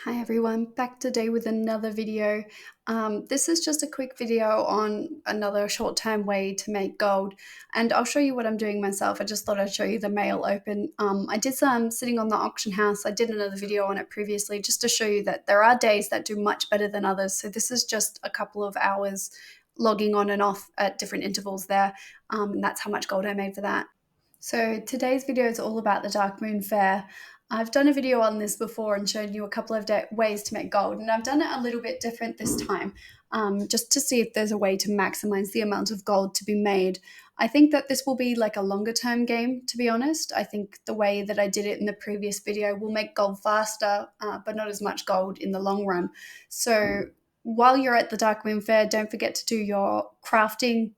Hi everyone, back today with another video. This is just a quick video on another short-term way to make gold, and I'll show you what I'm doing myself. I just thought I'd show you the mail open. I did some sitting on the auction house. I did another video on it previously just to show you that there are days that do much better than others. So this is just a couple of hours logging on and off at different intervals there, and that's how much gold I made for that. So today's video is all about the Dark Moon Fair. I've done a video on this before and shown you a couple of ways to make gold, and I've done it a little bit different this time, just to see if there's a way to maximize the amount of gold to be made. I think that this will be like a longer term game, to be honest. I think the way that I did it in the previous video will make gold faster, but not as much gold in the long run. So while you're at the Dark Moon Fair, don't forget to do your crafting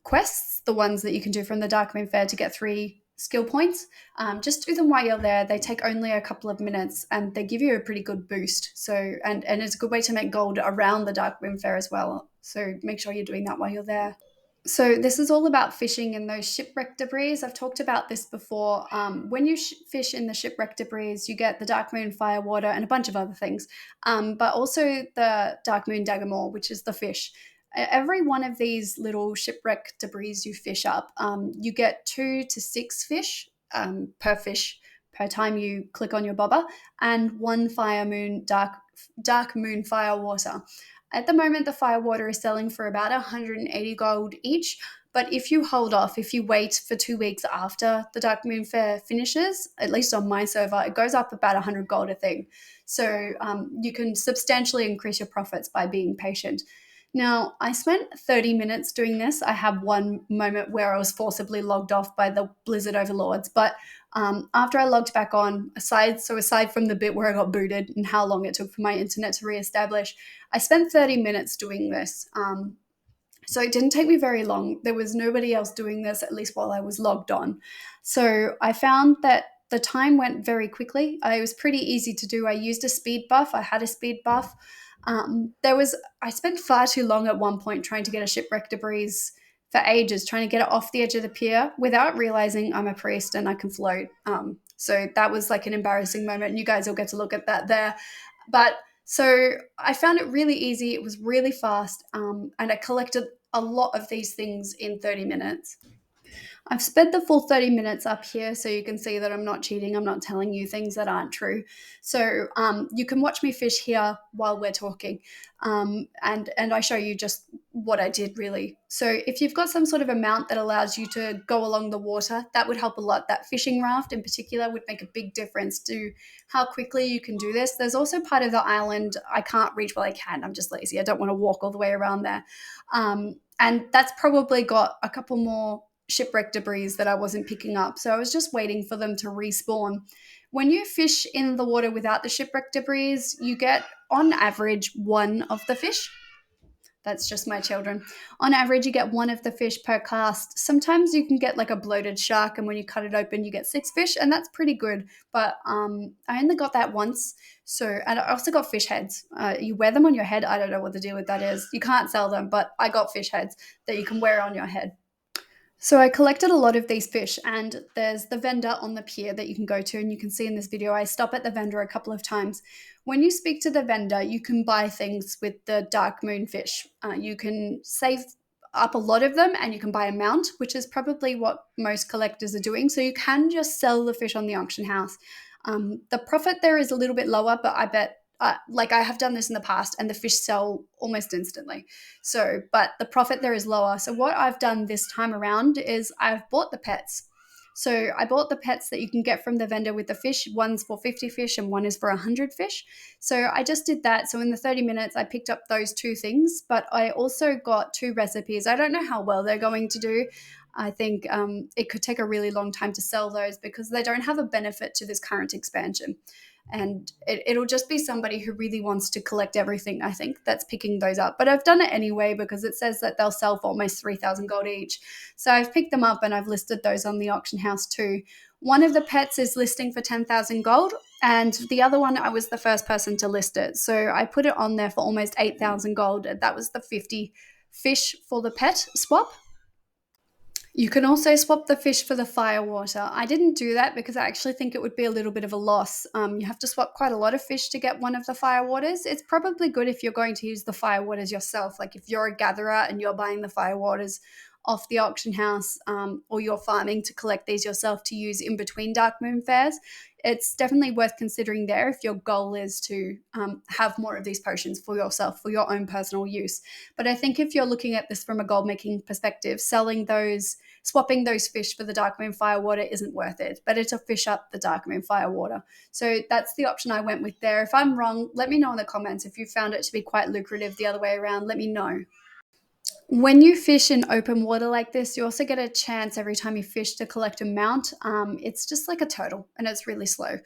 quests, the ones that you can do from the Dark Moon Fair to get 3 skill points. Just do them while you're there. They take only a couple of minutes and they give you a pretty good boost. So and it's a good way to make gold around the Dark Moon Fair as well. So make sure you're doing that while you're there. So this is all about fishing in those shipwreck debris. I've talked about this before. When you fish in the shipwreck debris, you get the Dark Moon Firewater and a bunch of other things, but also the Dark Moon Dagamore, which is the fish. Every one of these little shipwreck debris you fish up, you get 2 to 6 per fish per time you click on your bobber, and 1 dark moon firewater. At the moment, the firewater is selling for about 180 gold each. But if you hold off, if you wait for 2 weeks after the Dark Moon Fair finishes, at least on my server, it goes up about 100 gold a thing. So you can substantially increase your profits by being patient. Now, I spent 30 minutes doing this. I had one moment where I was forcibly logged off by the Blizzard overlords, but after I logged back on, aside from the bit where I got booted and how long it took for my internet to reestablish, I spent 30 minutes doing this. So it didn't take me very long. There was nobody else doing this, at least while I was logged on. So I found that the time went very quickly. It was pretty easy to do. I used a speed buff. I had a speed buff. I spent far too long at one point trying to get a shipwreck debris for ages, trying to get it off the edge of the pier without realizing I'm a priest and I can float. So that was like an embarrassing moment, and you guys will get to look at that there. But so I found it really easy. It was really fast, and I collected a lot of these things in 30 minutes. I've spent the full 30 minutes up here so you can see that I'm not cheating. I'm not telling you things that aren't true. So you can watch me fish here while we're talking, and I show you just what I did really. So if you've got some sort of amount that allows you to go along the water, that would help a lot. That fishing raft in particular would make a big difference to how quickly you can do this. There's also part of the island I can't reach. Well, I can. I'm just lazy. I don't want to walk all the way around there. And that's probably got a couple more shipwreck debris that I wasn't picking up. So I was just waiting for them to respawn. When you fish in the water without the shipwreck debris, you get on average 1 of the fish. That's just my children. On average, you get 1 of the fish per cast. Sometimes you can get like a bloated shark, and when you cut it open, you get 6 fish, and that's pretty good. But I only got that once. So, and I also got fish heads. You wear them on your head. I don't know what the deal with that is. You can't sell them, but I got fish heads that you can wear on your head. So I collected a lot of these fish, and there's the vendor on the pier that you can go to, and you can see in this video I stop at the vendor a couple of times. When you speak to the vendor, you can buy things with the dark moon fish. You can save up a lot of them, and you can buy a mount, which is probably what most collectors are doing. So you can just sell the fish on the auction house. The profit there is a little bit lower, but I bet like I have done this in the past, and the fish sell almost instantly. So, but the profit there is lower. So what I've done this time around is I've bought the pets. So I bought the pets that you can get from the vendor with the fish. One's for 50 fish and one is for 100 fish. So I just did that. So in the 30 minutes, I picked up those 2 things, but I also got 2 recipes. I don't know how well they're going to do. I think it could take a really long time to sell those because they don't have a benefit to this current expansion. And it'll just be somebody who really wants to collect everything, I think, that's picking those up. But I've done it anyway because it says that they'll sell for almost 3,000 gold each. So I've picked them up and I've listed those on the auction house too. One of the pets is listing for 10,000 gold, and the other one, I was the first person to list it. So I put it on there for almost 8,000 gold. And that was the 50 fish for the pet swap. You can also swap the fish for the firewater. I didn't do that because I actually think it would be a little bit of a loss. You have to swap quite a lot of fish to get one of the firewaters. It's probably good if you're going to use the firewaters yourself. Like if you're a gatherer and you're buying the firewaters off the auction house, or you're farming to collect these yourself to use in between dark moon fairs, it's definitely worth considering there if your goal is to have more of these potions for yourself, for your own personal use. But I think if you're looking at this from a gold making perspective, swapping those fish for the dark moon firewater isn't worth it. Better to fish up the dark moon firewater. So that's the option I went with there. If I'm wrong, let me know in the comments. If you found it to be quite lucrative the other way around, let me know. When you fish in open water like this, you also get a chance every time you fish to collect a mount. It's just like a turtle and it's really slow.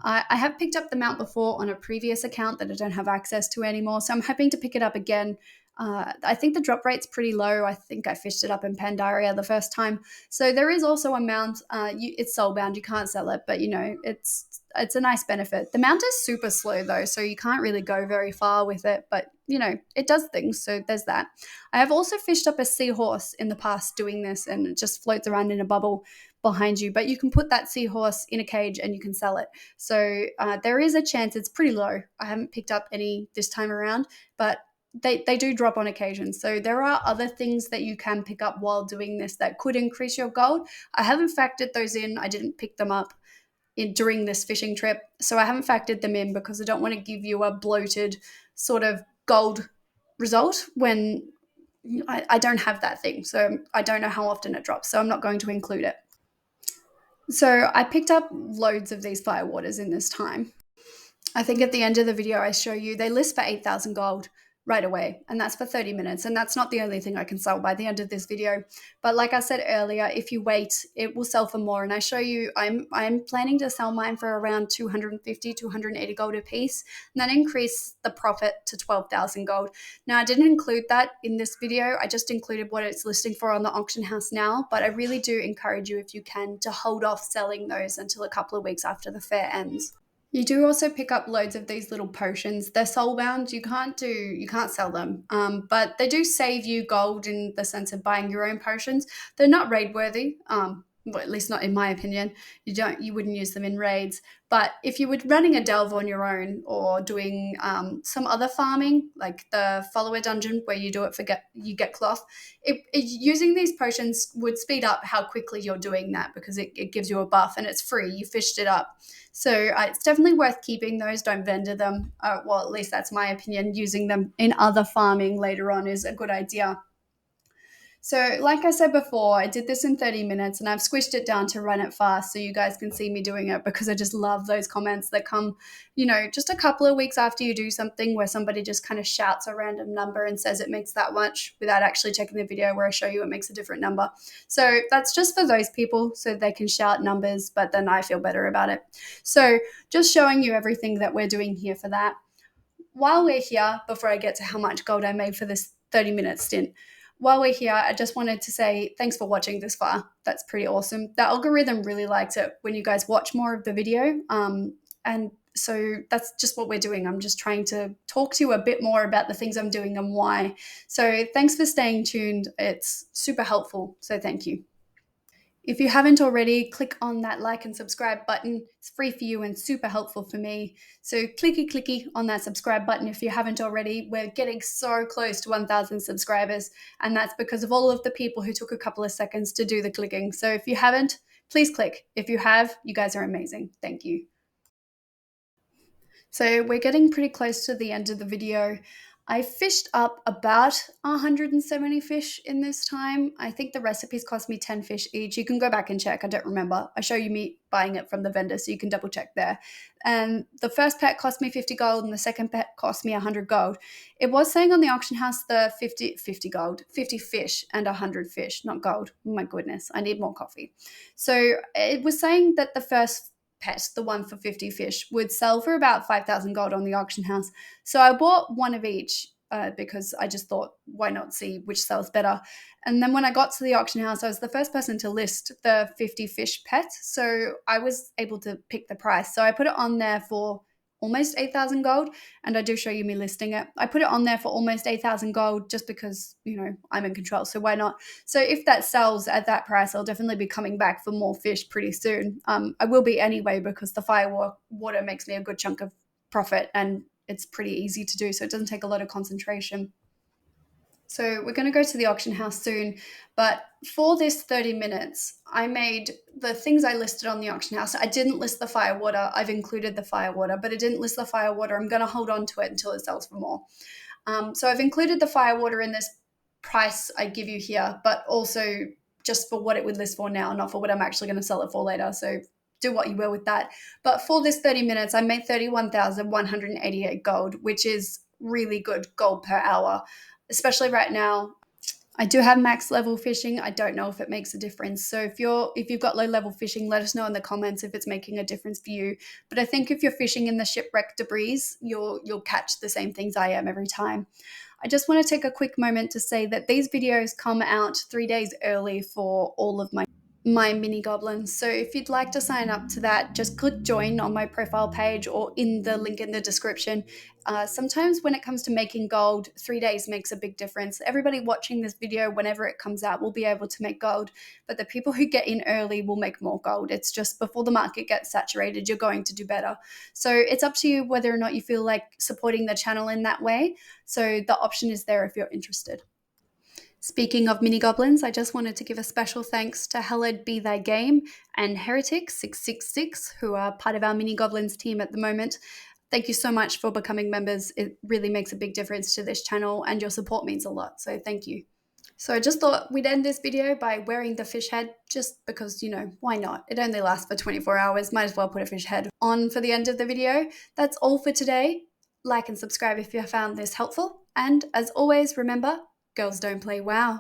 I have picked up the mount before on a previous account that I don't have access to anymore, so I'm hoping to pick it up again. I think the drop rate's pretty low. I think I fished it up in Pandaria the first time. So there is also a mount. It's soulbound. You can't sell it, but it's a nice benefit. The mount is super slow though, so you can't really go very far with it, but it does things. So there's that. I have also fished up a seahorse in the past doing this, and it just floats around in a bubble behind you. But you can put that seahorse in a cage and you can sell it. So there is a chance. It's pretty low. I haven't picked up any this time around, but they do drop on occasion. So there are other things that you can pick up while doing this that could increase your gold. I haven't factored those in. I didn't pick them up during this fishing trip. So I haven't factored them in because I don't want to give you a bloated sort of gold result when I don't have that thing. So I don't know how often it drops. So I'm not going to include it. So I picked up loads of these firewaters in this time. I think at the end of the video, I show you they list for 8,000 gold right away, and that's for 30 minutes. And that's not the only thing I can sell by the end of this video. But like I said earlier, if you wait, it will sell for more. And I show you, I'm planning to sell mine for around 250, 280 gold a piece, and that increased the profit to 12,000 gold. Now, I didn't include that in this video. I just included what it's listing for on the auction house now. But I really do encourage you, if you can, to hold off selling those until a couple of weeks after the fair ends. You do also pick up loads of these little potions. They're soulbound. You can't sell them. But they do save you gold in the sense of buying your own potions. They're not raid worthy. Well, at least not in my opinion. You wouldn't use them in raids. But if you were running a delve on your own or doing some other farming, like the follower dungeon where you do it you get cloth, using these potions would speed up how quickly you're doing that because it gives you a buff and it's free. You fished it up. So it's definitely worth keeping those. Don't vendor them. Well, at least that's my opinion. Using them in other farming later on is a good idea. So, like I said before, I did this in 30 minutes and I've squished it down to run it fast so you guys can see me doing it because I just love those comments that come, just a couple of weeks after you do something where somebody just kind of shouts a random number and says it makes that much without actually checking the video where I show you it makes a different number. So, that's just for those people so they can shout numbers, but then I feel better about it. So, just showing you everything that we're doing here for that. While we're here, before I get to how much gold I made for this 30-minute stint, while we're here, I just wanted to say thanks for watching this far. That's pretty awesome. The algorithm really likes it when you guys watch more of the video. And so that's just what we're doing. I'm just trying to talk to you a bit more about the things I'm doing and why. So thanks for staying tuned. It's super helpful. So thank you. If you haven't already, click on that like and subscribe button. It's free for you and super helpful for me. So clicky on that subscribe button if you haven't already. We're getting so close to 1,000 subscribers, and that's because of all of the people who took a couple of seconds to do the clicking. So if you haven't, please click. If you have, you guys are amazing. Thank you. So we're getting pretty close to the end of the video. I fished up about 170 fish in this time. I think the recipes cost me 10 fish each. You can go back and check. I don't remember. I show you me buying it from the vendor, so you can double check there. And the first pet cost me 50 gold and the second pet cost me 100 gold. It was saying on the auction house the 50 gold, 50 fish and 100 fish, not gold. Oh my goodness, I need more coffee. So it was saying that the first pet, the one for 50 fish, would sell for about 5,000 gold on the auction house. So I bought one of each because I just thought, why not see which sells better? And then when I got to the auction house, I was the first person to list the 50 fish pet. So I was able to pick the price. So I put it on there for almost 8,000 gold, and I do show you me listing it. I put it on there for almost 8,000 gold just because, I'm in control, so why not? So if that sells at that price, I'll definitely be coming back for more fish pretty soon. I will be anyway, because the water makes me a good chunk of profit, and it's pretty easy to do, so it doesn't take a lot of concentration. So we're going to go to the auction house soon, but for this 30 minutes, I made the things I listed on the auction house. I didn't list the fire water. I've included the fire water, but I didn't list the fire water. I'm going to hold on to it until it sells for more. So I've included the fire water in this price I give you here, but also just for what it would list for now, not for what I'm actually going to sell it for later. So do what you will with that. But for this 30 minutes, I made 31,188 gold, which is really good gold per hour, especially right now. I do have max level fishing. I don't know if it makes a difference. So if you've got low level fishing, let us know in the comments if it's making a difference for you. But I think if you're fishing in the shipwreck debris, you'll catch the same things I am every time. I just want to take a quick moment to say that these videos come out 3 days early for all of my mini goblins. So if you'd like to sign up to that, just click join on my profile page or in the link in the description. Sometimes when it comes to making gold, 3 days makes a big difference. Everybody watching this video, whenever it comes out, will be able to make gold, but the people who get in early will make more gold. It's just before the market gets saturated, you're going to do better. So it's up to you whether or not you feel like supporting the channel in that way. So the option is there if you're interested. Speaking of mini goblins, I just wanted to give a special thanks to Hallowed Be Thy Game and Heretic666, who are part of our mini goblins team at the moment. Thank you so much for becoming members. It really makes a big difference to this channel, and your support means a lot, so thank you. So I just thought we'd end this video by wearing the fish head, just because, why not? It only lasts for 24 hours, might as well put a fish head on for the end of the video. That's all for today. Like and subscribe if you found this helpful, and as always, remember, girls don't play WoW.